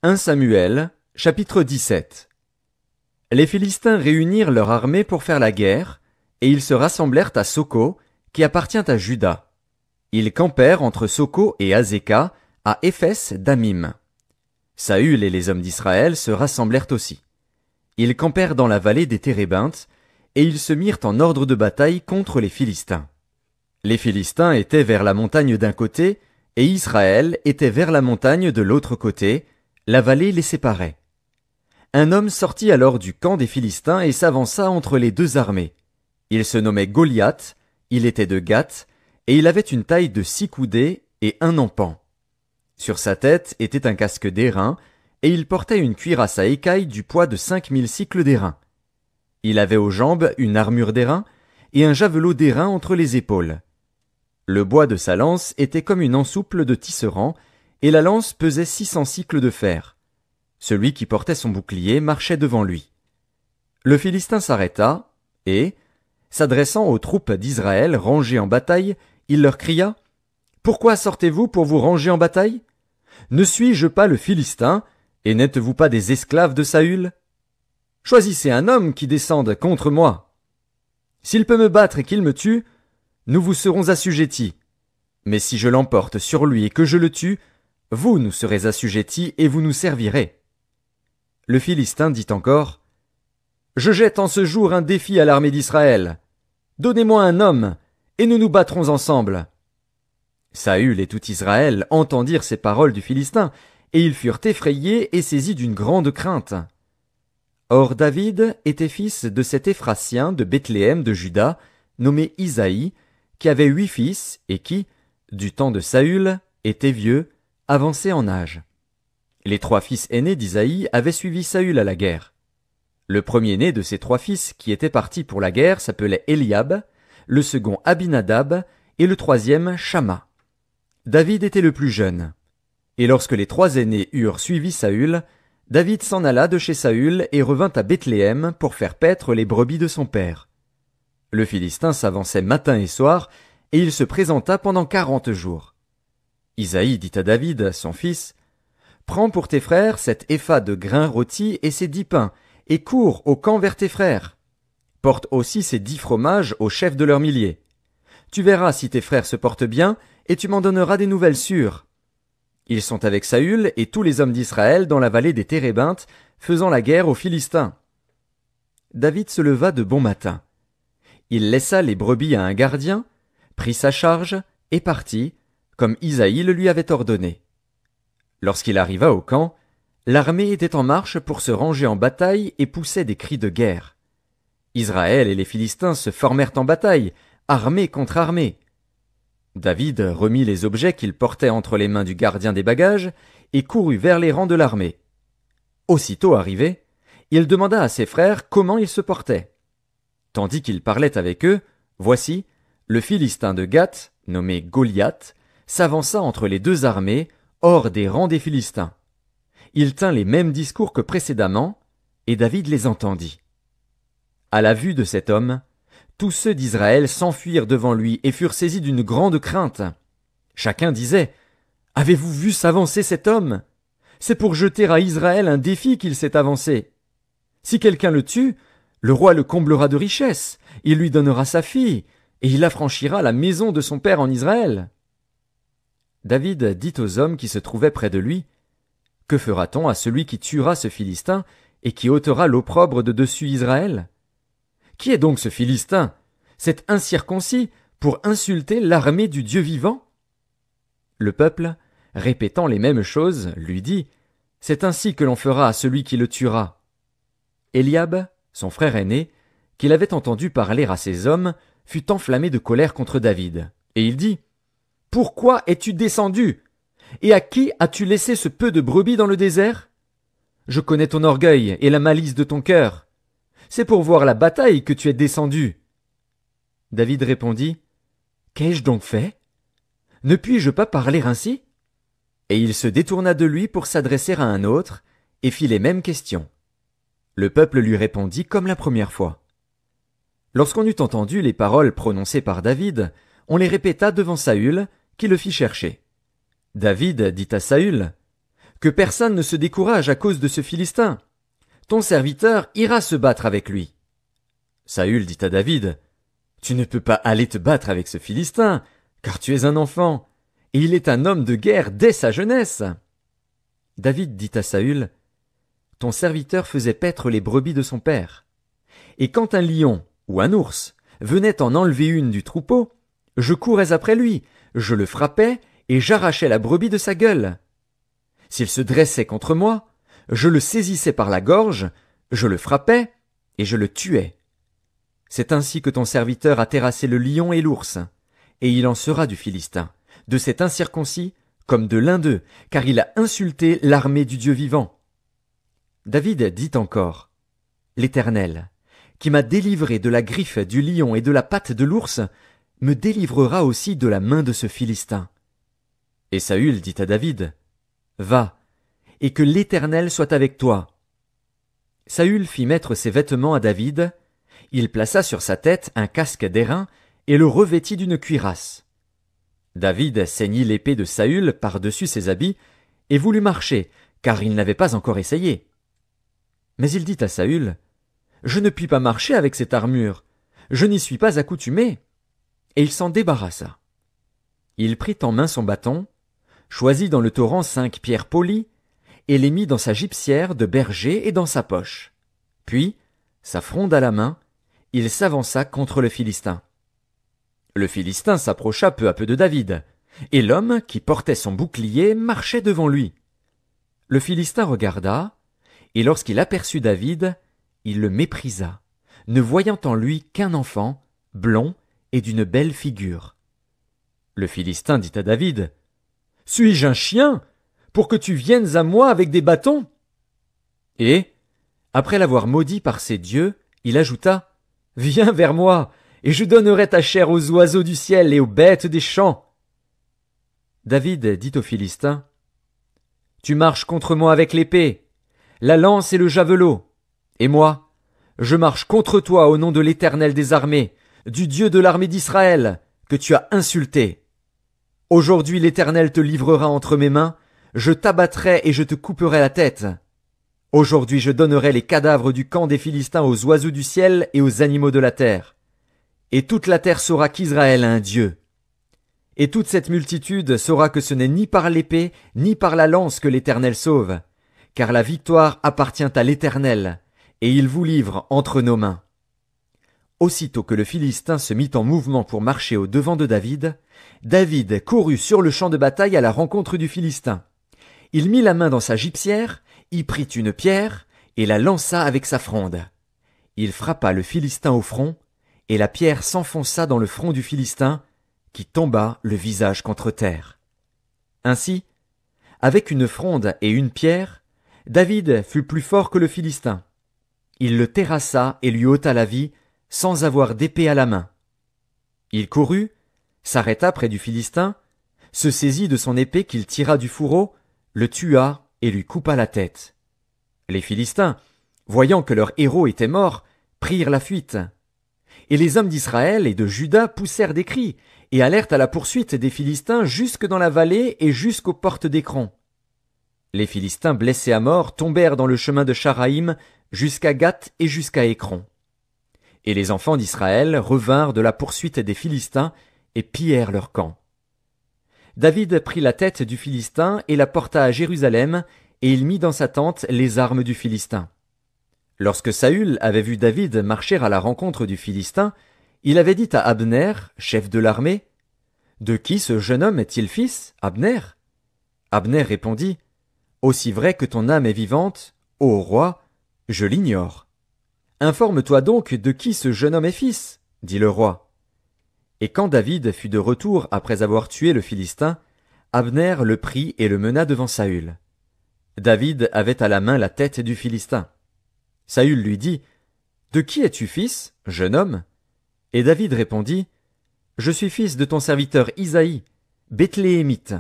1 Samuel, chapitre 17. Les Philistins réunirent leur armée pour faire la guerre, et ils se rassemblèrent à Soko, qui appartient à Juda. Ils campèrent entre Soko et Azéka, à Éphes d'Amim. Saül et les hommes d'Israël se rassemblèrent aussi. Ils campèrent dans la vallée des Térébintes, et ils se mirent en ordre de bataille contre les Philistins. Les Philistins étaient vers la montagne d'un côté, et Israël était vers la montagne de l'autre côté, la vallée les séparait. Un homme sortit alors du camp des Philistins et s'avança entre les deux armées. Il se nommait Goliath, il était de Gath, et il avait une taille de 6 coudées et 1 empan. Sur sa tête était un casque d'airain, et il portait une cuirasse à écailles du poids de 5000 cycles d'airain. Il avait aux jambes une armure d'airain, et un javelot d'airain entre les épaules. Le bois de sa lance était comme une ensouple de tisserand, et la lance pesait 600 cycles de fer. Celui qui portait son bouclier marchait devant lui. Le Philistin s'arrêta, et, s'adressant aux troupes d'Israël rangées en bataille, il leur cria « Pourquoi sortez-vous pour vous ranger en bataille? Ne suis-je pas le Philistin, et n'êtes-vous pas des esclaves de Saül? Choisissez un homme qui descende contre moi. S'il peut me battre et qu'il me tue, nous vous serons assujettis. Mais si je l'emporte sur lui et que je le tue, vous nous serez assujettis et vous nous servirez. » Le Philistin dit encore, « Je jette en ce jour un défi à l'armée d'Israël. Donnez-moi un homme, et nous nous battrons ensemble. » Saül et tout Israël entendirent ces paroles du Philistin, et ils furent effrayés et saisis d'une grande crainte. Or David était fils de cet Éphratien de Bethléem de Juda, nommé Isaïe, qui avait 8 fils, et qui, du temps de Saül, était vieux, avancé en âge. Les 3 fils aînés d'Isaïe avaient suivi Saül à la guerre. Le premier-né de ces 3 fils qui étaient partis pour la guerre s'appelait Eliab, le second Abinadab, et le troisième Shamma. David était le plus jeune. Et lorsque les 3 aînés eurent suivi Saül, David s'en alla de chez Saül et revint à Bethléem pour faire paître les brebis de son père. Le Philistin s'avançait matin et soir, et il se présenta pendant 40 jours. Isaïe dit à David, son fils, « Prends pour tes frères cet épha de grains rôtis et ces 10 pains, et cours au camp vers tes frères. Porte aussi ces 10 fromages aux chefs de leurs milliers. Tu verras si tes frères se portent bien, et tu m'en donneras des nouvelles sûres. » Ils sont avec Saül et tous les hommes d'Israël dans la vallée des Térébintes, faisant la guerre aux Philistins. David se leva de bon matin. Il laissa les brebis à un gardien, prit sa charge et partit, comme Isaïe le lui avait ordonné. Lorsqu'il arriva au camp, l'armée était en marche pour se ranger en bataille et poussait des cris de guerre. Israël et les Philistins se formèrent en bataille, armée contre armée. David remit les objets qu'il portait entre les mains du gardien des bagages et courut vers les rangs de l'armée. Aussitôt arrivé, il demanda à ses frères comment ils se portaient. Tandis qu'il parlait avec eux, voici, le Philistin de Gath, nommé Goliath, s'avança entre les 2 armées, hors des rangs des Philistins. Il tint les mêmes discours que précédemment, et David les entendit. À la vue de cet homme, tous ceux d'Israël s'enfuirent devant lui et furent saisis d'une grande crainte. Chacun disait, « Avez-vous vu s'avancer cet homme? C'est pour jeter à Israël un défi qu'il s'est avancé. Si quelqu'un le tue, le roi le comblera de richesses, il lui donnera sa fille, et il affranchira la maison de son père en Israël. » David dit aux hommes qui se trouvaient près de lui, « Que fera-t-on à celui qui tuera ce Philistin et qui ôtera l'opprobre de dessus Israël? Qui est donc ce Philistin, cet incirconcis, pour insulter l'armée du Dieu vivant? » Le peuple, répétant les mêmes choses, lui dit, « C'est ainsi que l'on fera à celui qui le tuera. » Eliab, son frère aîné, qu'il avait entendu parler à ses hommes, fut enflammé de colère contre David, et il dit, « Pourquoi es-tu descendu? Et à qui as-tu laissé ce peu de brebis dans le désert? Je connais ton orgueil et la malice de ton cœur. C'est pour voir la bataille que tu es descendu. » David répondit, « Qu'ai-je donc fait? Ne puis-je pas parler ainsi? » Et il se détourna de lui pour s'adresser à un autre, et fit les mêmes questions. Le peuple lui répondit comme la première fois. Lorsqu'on eut entendu les paroles prononcées par David, on les répéta devant Saül, qui le fit chercher. David dit à Saül, « Que personne ne se décourage à cause de ce Philistin. Ton serviteur ira se battre avec lui. Saül dit à David, tu ne peux pas aller te battre avec ce Philistin, car tu es un enfant, et il est un homme de guerre dès sa jeunesse. David dit à Saül, ton serviteur faisait paître les brebis de son père. Et quand un lion ou un ours venait en enlever une du troupeau, je courais après lui, je le frappais et j'arrachais la brebis de sa gueule. S'il se dressait contre moi, je le saisissais par la gorge, je le frappais et je le tuais. C'est ainsi que ton serviteur a terrassé le lion et l'ours, et il en sera du Philistin, de cet incirconcis, comme de l'un d'eux, car il a insulté l'armée du Dieu vivant. David dit encore, l'Éternel, qui m'a délivré de la griffe du lion et de la patte de l'ours, me délivrera aussi de la main de ce Philistin. Et Saül dit à David, va, et que l'Éternel soit avec toi. Saül fit mettre ses vêtements à David, il plaça sur sa tête un casque d'airain et le revêtit d'une cuirasse. David ceignit l'épée de Saül par-dessus ses habits et voulut marcher, car il n'avait pas encore essayé. Mais il dit à Saül, je ne puis pas marcher avec cette armure, je n'y suis pas accoutumé. Et il s'en débarrassa. Il prit en main son bâton, choisit dans le torrent 5 pierres polies, et les mit dans sa gibecière de berger et dans sa poche. Puis, sa fronde à la main, il s'avança contre le Philistin. Le Philistin s'approcha peu à peu de David, et l'homme qui portait son bouclier marchait devant lui. Le Philistin regarda, et lorsqu'il aperçut David, il le méprisa, ne voyant en lui qu'un enfant, blond et d'une belle figure. Le Philistin dit à David, « Suis-je un chien, pour que tu viennes à moi avec des bâtons ?» Et, après l'avoir maudit par ses dieux, il ajouta, « Viens vers moi, et je donnerai ta chair aux oiseaux du ciel et aux bêtes des champs. » David dit au Philistin, « Tu marches contre moi avec l'épée, la lance et le javelot, et moi, je marche contre toi au nom de l'Éternel des armées, du Dieu de l'armée d'Israël, que tu as insulté. Aujourd'hui l'Éternel te livrera entre mes mains, je t'abattrai et je te couperai la tête. Aujourd'hui je donnerai les cadavres du camp des Philistins aux oiseaux du ciel et aux animaux de la terre. Et toute la terre saura qu'Israël a un Dieu. Et toute cette multitude saura que ce n'est ni par l'épée, ni par la lance que l'Éternel sauve, car la victoire appartient à l'Éternel, et il vous livre entre nos mains. » Aussitôt que le Philistin se mit en mouvement pour marcher au devant de David, David courut sur le champ de bataille à la rencontre du Philistin. Il mit la main dans sa gibecière, y prit une pierre, et la lança avec sa fronde. Il frappa le Philistin au front, et la pierre s'enfonça dans le front du Philistin, qui tomba le visage contre terre. Ainsi, avec une fronde et une pierre, David fut plus fort que le Philistin. Il le terrassa et lui ôta la vie, sans avoir d'épée à la main. Il courut, s'arrêta près du Philistin, se saisit de son épée qu'il tira du fourreau, le tua et lui coupa la tête. Les Philistins, voyant que leur héros était mort, prirent la fuite. Et les hommes d'Israël et de Juda poussèrent des cris, et allèrent à la poursuite des Philistins jusque dans la vallée et jusqu'aux portes d'Écron. Les Philistins blessés à mort tombèrent dans le chemin de Charaïm jusqu'à Gath et jusqu'à Écron. Et les enfants d'Israël revinrent de la poursuite des Philistins et pillèrent leur camp. David prit la tête du Philistin et la porta à Jérusalem, et il mit dans sa tente les armes du Philistin. Lorsque Saül avait vu David marcher à la rencontre du Philistin, il avait dit à Abner, chef de l'armée, « De qui ce jeune homme est-il fils, Abner ?» Abner répondit, « Aussi vrai que ton âme est vivante, ô roi, je l'ignore. » « Informe-toi donc de qui ce jeune homme est fils, dit le roi. Et quand David fut de retour après avoir tué le Philistin, Abner le prit et le mena devant Saül. David avait à la main la tête du Philistin. Saül lui dit, « De qui es-tu fils, jeune homme ?» Et David répondit, « Je suis fils de ton serviteur Isaïe, Bethléemite. »